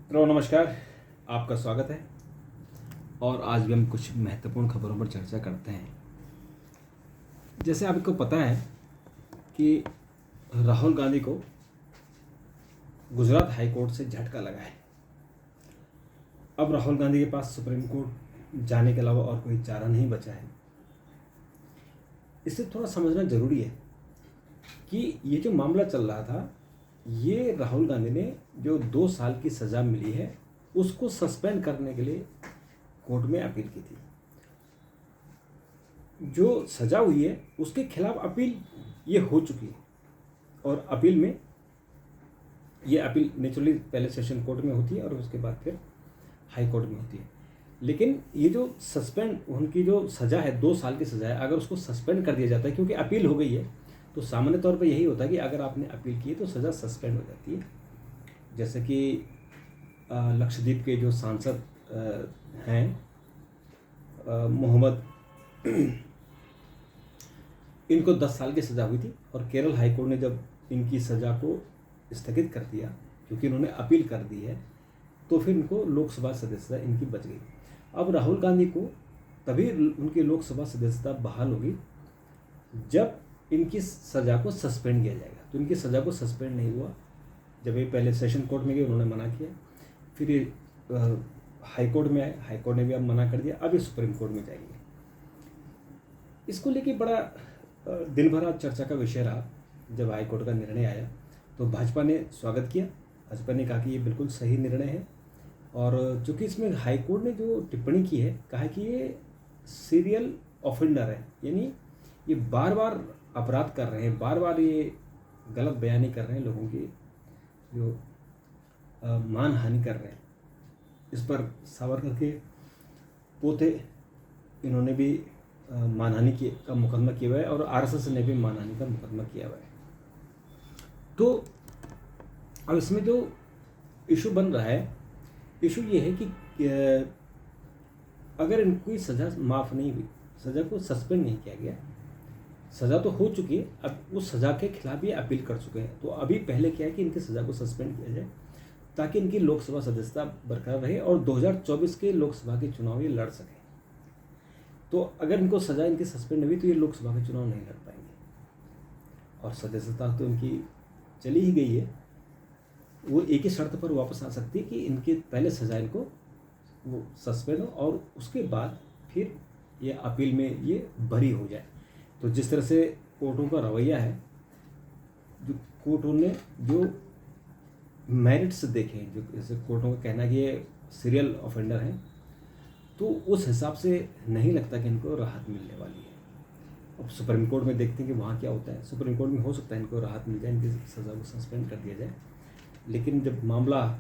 मित्रों नमस्कार। आपका स्वागत है और आज भी हम कुछ महत्वपूर्ण खबरों पर चर्चा करते हैं। जैसे आपको पता है कि राहुल गांधी को गुजरात हाई कोर्ट से झटका लगा है। अब राहुल गांधी के पास सुप्रीम कोर्ट जाने के अलावा और कोई चारा नहीं बचा है। इससे थोड़ा समझना जरूरी है कि ये जो मामला चल रहा था, ये राहुल गांधी ने जो 2 साल की सज़ा मिली है उसको सस्पेंड करने के लिए कोर्ट में अपील की थी। जो सज़ा हुई है उसके खिलाफ अपील ये हो चुकी है और अपील में ये अपील नेचुरली पहले सेशन कोर्ट में होती है और उसके बाद फिर हाई कोर्ट में होती है। लेकिन ये जो सस्पेंड उनकी जो सज़ा है 2 साल की सज़ा है, अगर उसको सस्पेंड कर दिया जाता है क्योंकि अपील हो गई है, तो सामान्य तौर पर यही होता है कि अगर आपने अपील की है तो सज़ा सस्पेंड हो जाती है। जैसे कि लक्षद्वीप के जो सांसद हैं मोहम्मद, इनको 10 साल की सज़ा हुई थी और केरल हाई कोर्ट ने जब इनकी सज़ा को स्थगित कर दिया क्योंकि इन्होंने अपील कर दी है, तो फिर इनको लोकसभा सदस्यता इनकी बच गई। अब राहुल गांधी को तभी उनकी लोकसभा सदस्यता बहाल होगी जब इनकी सज़ा को सस्पेंड किया जाएगा। तो इनकी सज़ा को सस्पेंड नहीं हुआ। जब ये पहले सेशन कोर्ट में गए उन्होंने मना किया, फिर ये हाई कोर्ट में आए, हाई कोर्ट ने भी अब मना कर दिया, अब ये सुप्रीम कोर्ट में जाएंगे। इसको लेके बड़ा दिन भर आज चर्चा का विषय रहा। जब हाई कोर्ट का निर्णय आया तो भाजपा ने स्वागत किया। भाजपा ने कहा कि ये बिल्कुल सही निर्णय है और चूँकि इसमें हाई कोर्ट ने जो टिप्पणी की है, कहा कि ये सीरियल ऑफेंडर है, यानी ये बार बार अपराध कर रहे हैं, बार बार ये गलत बयानी कर रहे हैं, लोगों की जो मान हानि कर रहे हैं। इस पर सावरकर के पोते इन्होंने भी मानहानि का मुकदमा किया हुआ है और आरएसएस ने भी मानहानि का मुकदमा किया हुआ है। तो अब इसमें जो इशू बन रहा है, इशू ये है कि अगर इनकी सज़ा माफ़ नहीं हुई, सज़ा को सस्पेंड नहीं किया गया, सज़ा तो हो चुकी है, अब उस सज़ा के खिलाफ ये अपील कर चुके हैं, तो अभी पहले क्या है कि इनकी सज़ा को सस्पेंड किया जाए ताकि इनकी लोकसभा सदस्यता बरकरार रहे और 2024 के लोकसभा के चुनाव ये लड़ सकें। तो अगर इनको सज़ा इनकी सस्पेंड हुई तो ये लोकसभा के चुनाव नहीं लड़ पाएंगे और सदस्यता तो इनकी चली ही गई है। वो एक ही शर्त पर वापस आ सकती है कि इनके पहले सज़ा इनको वो सस्पेंड हो और उसके बाद फिर ये अपील में ये बरी हो जाए। तो जिस तरह से कोर्टों का रवैया है, जो कोर्टों ने जो मेरिट्स देखे, जो जैसे कोर्टों का कहना है कि ये सीरियल ऑफेंडर हैं, तो उस हिसाब से नहीं लगता कि इनको राहत मिलने वाली है। अब सुप्रीम कोर्ट में देखते हैं कि वहाँ क्या होता है। सुप्रीम कोर्ट में हो सकता है इनको राहत मिल जाए, इनकी सज़ा को सस्पेंड कर दिया जाए, लेकिन जब मामला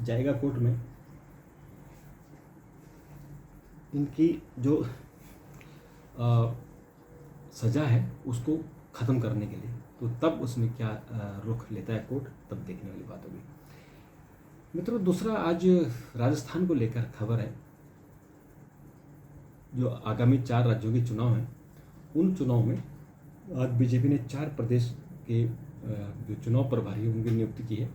जाएगा कोर्ट में, इनकी जो सज़ा है उसको ख़त्म करने के लिए, तो तब उसमें क्या रुख लेता है कोर्ट, तब देखने वाली बात होगी। मित्रों, दूसरा आज राजस्थान को लेकर खबर है। जो आगामी 4 राज्यों के चुनाव हैं, उन चुनाव में आज बीजेपी ने 4 प्रदेश के जो चुनाव प्रभारी हैं उनकी नियुक्ति की है।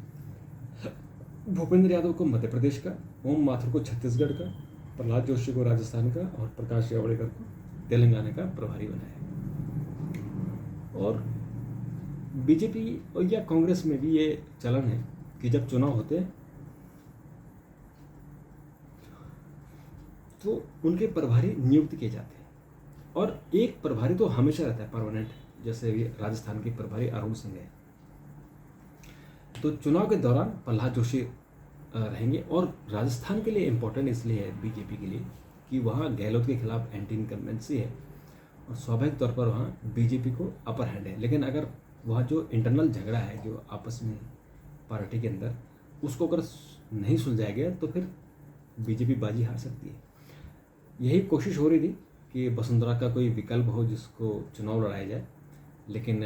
भूपेंद्र यादव को मध्य प्रदेश का, ओम माथुर को छत्तीसगढ़ का, प्रहलाद जोशी को राजस्थान का और प्रकाश जावड़ेकर को तेलंगाना का प्रभारी बनाया। और बीजेपी और या कांग्रेस में भी ये चलन है कि जब चुनाव होते हैं तो उनके प्रभारी नियुक्त किए जाते हैं और एक प्रभारी तो हमेशा रहता है परमानेंट, जैसे राजस्थान के प्रभारी अरुण सिंह है। तो चुनाव के दौरान प्रहलाद जोशी रहेंगे और राजस्थान के लिए इम्पोर्टेंट इसलिए है बीजेपी के लिए कि वहाँ गहलोत के खिलाफ एंटी इनकम्बेंसी है और स्वाभाविक तौर पर वहाँ बीजेपी को अपर हैंड है। लेकिन अगर वहाँ जो इंटरनल झगड़ा है जो आपस में पार्टी के अंदर, उसको अगर नहीं सुलझाया गया तो फिर बीजेपी बाजी हार सकती है। यही कोशिश हो रही थी कि वसुंधरा का कोई विकल्प हो जिसको चुनाव लड़ाया जाए, लेकिन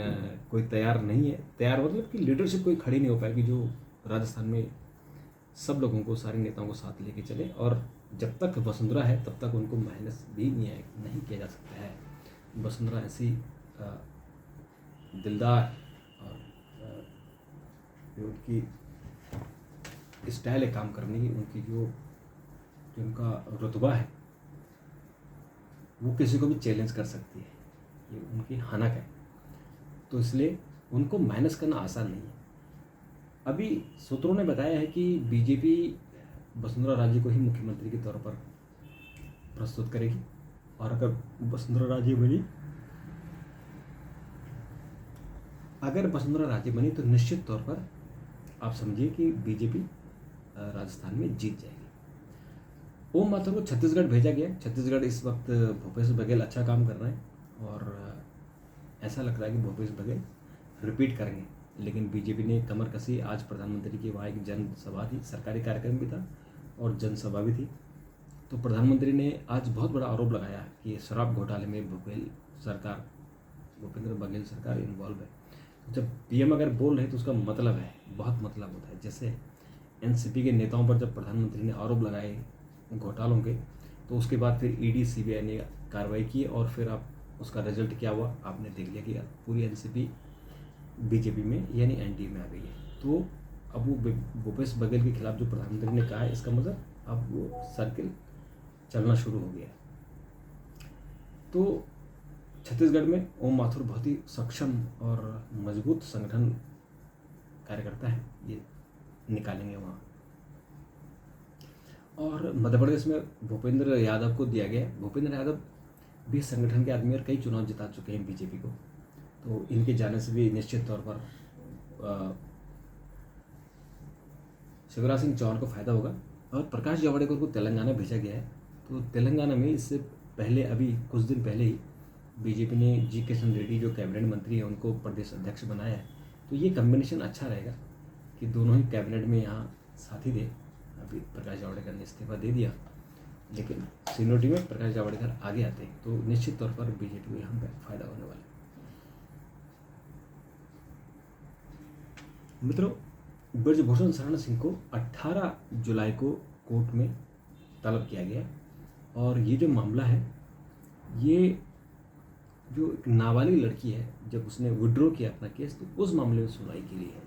कोई तैयार नहीं है। तैयार मतलब कि लीडरशिप कोई खड़ी नहीं हो पाएगी जो राजस्थान में सब लोगों को, सारे नेताओं को साथ लेके चले। और जब तक वसुंधरा है तब तक उनको माइनस भी नहीं किया जा सकता है। वसुंधरा ऐसी दिलदार और उनकी स्टाइल है काम करने की, उनकी जो उनका रुतबा है वो किसी को भी चैलेंज कर सकती है, ये उनकी हनक है। तो इसलिए उनको माइनस करना आसान नहीं है। अभी सूत्रों ने बताया है कि बीजेपी वसुंधरा राजे को ही मुख्यमंत्री के तौर पर प्रस्तुत करेगी, और अगर वसुंधरा राजे बनी तो निश्चित तौर पर आप समझिए कि बीजेपी राजस्थान में जीत जाएगी। ओम माथुर को छत्तीसगढ़ भेजा गया। छत्तीसगढ़ इस वक्त भूपेश बघेल अच्छा काम कर रहे हैं और ऐसा लग रहा है कि भूपेश बघेल रिपीट करेंगे, लेकिन बीजेपी ने कमर कसी। आज प्रधानमंत्री की वहाँ एक जनसभा थी, सरकारी कार्यक्रम भी था और जनसभा भी थी। तो प्रधानमंत्री ने आज बहुत बड़ा आरोप लगाया कि शराब घोटाले में भूपेंद्र बघेल सरकार इन्वॉल्व है। जब पीएम अगर बोल रहे हैं तो उसका मतलब है, बहुत मतलब होता है। जैसे एनसीपी के नेताओं पर जब प्रधानमंत्री ने आरोप लगाए घोटालों के, तो उसके बाद फिर ईडी सीबीआई ने कार्रवाई की और फिर अब उसका रिजल्ट क्या हुआ आपने देख लिया कि पूरी एनसीपी बीजेपी में यानी एनडीए में आ गई है। तो अब वो भूपेश बघेल के खिलाफ जो प्रधानमंत्री ने कहा है, इसका मतलब अब वो सर्किल चलना शुरू हो गया। तो छत्तीसगढ़ में ओम माथुर बहुत ही सक्षम और मजबूत संगठन कार्यकर्ता है, ये निकालेंगे वहाँ। और मध्य प्रदेश में भूपेंद्र यादव को दिया गया। भूपेंद्र यादव भी संगठन के आदमी और कई चुनाव जिता चुके हैं बीजेपी को, तो इनके जाने से भी निश्चित तौर पर शिवराज सिंह चौहान को फायदा होगा। और प्रकाश जावड़ेकर को तेलंगाना भेजा गया है। तो तेलंगाना में इससे पहले अभी कुछ दिन पहले ही बीजेपी ने जी किशन रेड्डी जो कैबिनेट मंत्री हैं उनको प्रदेश अध्यक्ष बनाया है। तो ये कम्बिनेशन अच्छा रहेगा कि दोनों ही कैबिनेट में यहाँ साथी दे। अभी प्रकाश जावड़ेकर ने इस्तीफा दे दिया, लेकिन सीनियरिटी में प्रकाश जावड़ेकर आगे आते हैं तो निश्चित तौर पर बीजेपी को यहाँ फायदा होने वाला है। मित्रों, ब्रजभूषण शरण सिंह को 18 जुलाई को कोर्ट में तलब किया गया और ये जो मामला है, ये जो एक नाबालिग लड़की है, जब उसने विड्रॉ किया अपना केस तो उस मामले में सुनवाई के लिए है।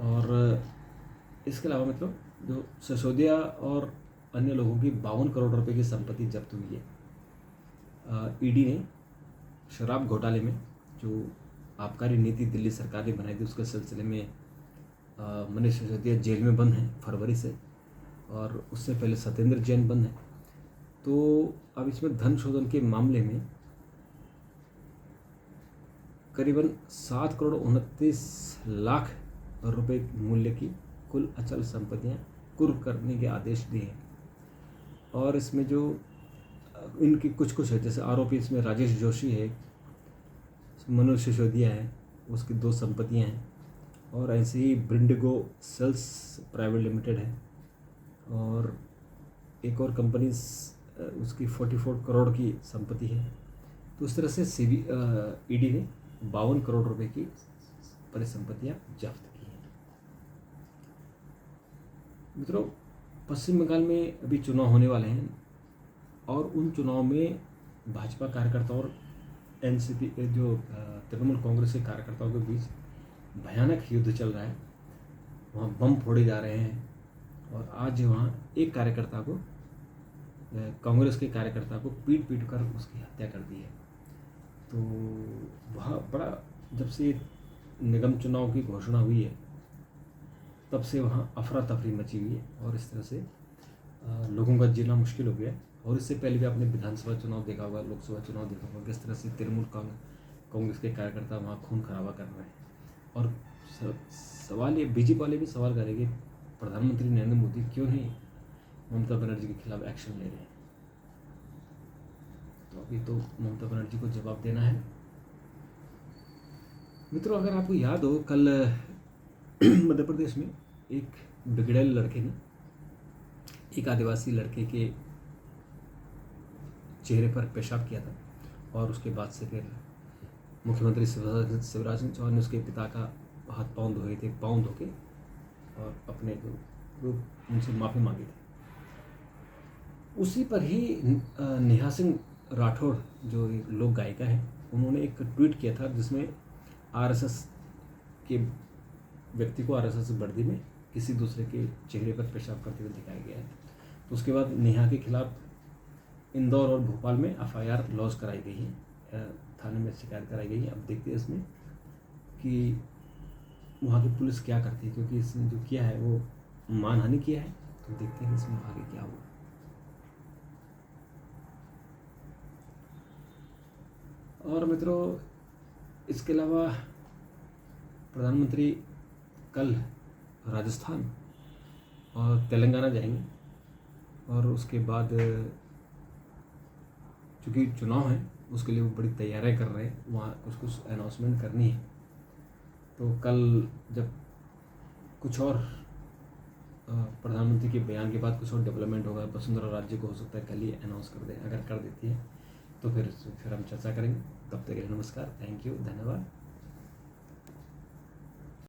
और इसके अलावा मतलब जो सिसोदिया और अन्य लोगों की 52 करोड़ रुपए की संपत्ति जब्त हुई है। ईडी ने शराब घोटाले में जो आबकारी नीति दिल्ली सरकार ने बनाई थी उसके सिलसिले में मनीष सिसोदिया जेल में बंद हैं फरवरी से, और उससे पहले सत्येंद्र जैन बंद है। तो अब इसमें धन शोधन के मामले में करीबन 7 करोड़ 29 लाख रुपए मूल्य की कुल अचल संपत्तियां कुर्क करने के आदेश दिए हैं। और इसमें जो इनकी कुछ है, जैसे आरोपी इसमें राजेश जोशी है, मनोज सिसोदिया है, उसकी 2 संपत्तियां हैं, और ऐसे ही ब्रिंडिगो सेल्स प्राइवेट लिमिटेड है, और एक और कंपनी उसकी 44 करोड़ की संपत्ति है। तो इस तरह से ईडी ने 52 करोड़ रुपए की परिसंपत्तियां जब्त की हैं। मित्रों, पश्चिम बंगाल में अभी चुनाव होने वाले हैं और उन चुनाव में भाजपा कार्यकर्ताओं और एनसीपी जो तृणमूल कांग्रेस के कार्यकर्ताओं के बीच भयानक युद्ध चल रहा है। वहाँ बम फोड़े जा रहे हैं और आज वहाँ एक कार्यकर्ता को, कांग्रेस के कार्यकर्ता को पीट कर उसकी हत्या कर दी है। तो वहाँ बड़ा, जब से निगम चुनाव की घोषणा हुई है तब से वहाँ अफरा तफरी मची हुई है और इस तरह से लोगों का जीना मुश्किल हो गया है। और इससे पहले भी आपने विधानसभा चुनाव देखा होगा, लोकसभा चुनाव देखा होगा, किस तरह से तृणमूल कांग्रेस के कार्यकर्ता वहाँ खून खराबा कर रहे हैं। और सवाल ये, बीजेपी वाले भी सवाल करेंगे प्रधानमंत्री नरेंद्र मोदी क्यों नहीं ममता बनर्जी के खिलाफ एक्शन ले रहे हैं। तो अभी तो ममता बनर्जी को जवाब देना है। मित्रों, अगर आपको याद हो, कल मध्य प्रदेश में एक बिगड़ैल लड़के ने एक आदिवासी लड़के के चेहरे पर पेशाब किया था और उसके बाद से फिर मुख्यमंत्री शिवराज सिंह चौहान ने उसके पिता का हाथ पाँव धोए थे, पाँव धो के, और अपने जो उनसे माफ़ी मांगी थी। उसी पर ही नेहा सिंह राठौड़ जो एक लोक गायिका है, उन्होंने एक ट्वीट किया था जिसमें आरएसएस के व्यक्ति को आरएसएस वर्दी में किसी दूसरे के चेहरे पर पेशाब करते हुए दिखाया गया है। तो उसके बाद नेहा के खिलाफ इंदौर और भोपाल में एफआईआर लॉन्च कराई गई है, थाने में शिकायत कराई गई है। अब देखते हैं इसमें कि वहाँ की पुलिस क्या करती है, क्योंकि इसने जो किया है वो मानहानि किया है। तो देखते हैं इसमें आगे क्या हुआ। और मित्रों, इसके अलावा प्रधानमंत्री कल राजस्थान और तेलंगाना जाएंगे, और उसके बाद चूँकि चुनाव है उसके लिए वो बड़ी तैयारियां कर रहे हैं, वहाँ कुछ अनाउंसमेंट करनी है। तो कल जब कुछ और प्रधानमंत्री के बयान के बाद कुछ और डेवलपमेंट होगा, वसुंधरा राज्य को हो सकता है कल ही अनाउंस कर दें। अगर कर देती है तो फिर हम चर्चा करेंगे। तब तक के लिए नमस्कार, थैंक यू, धन्यवाद।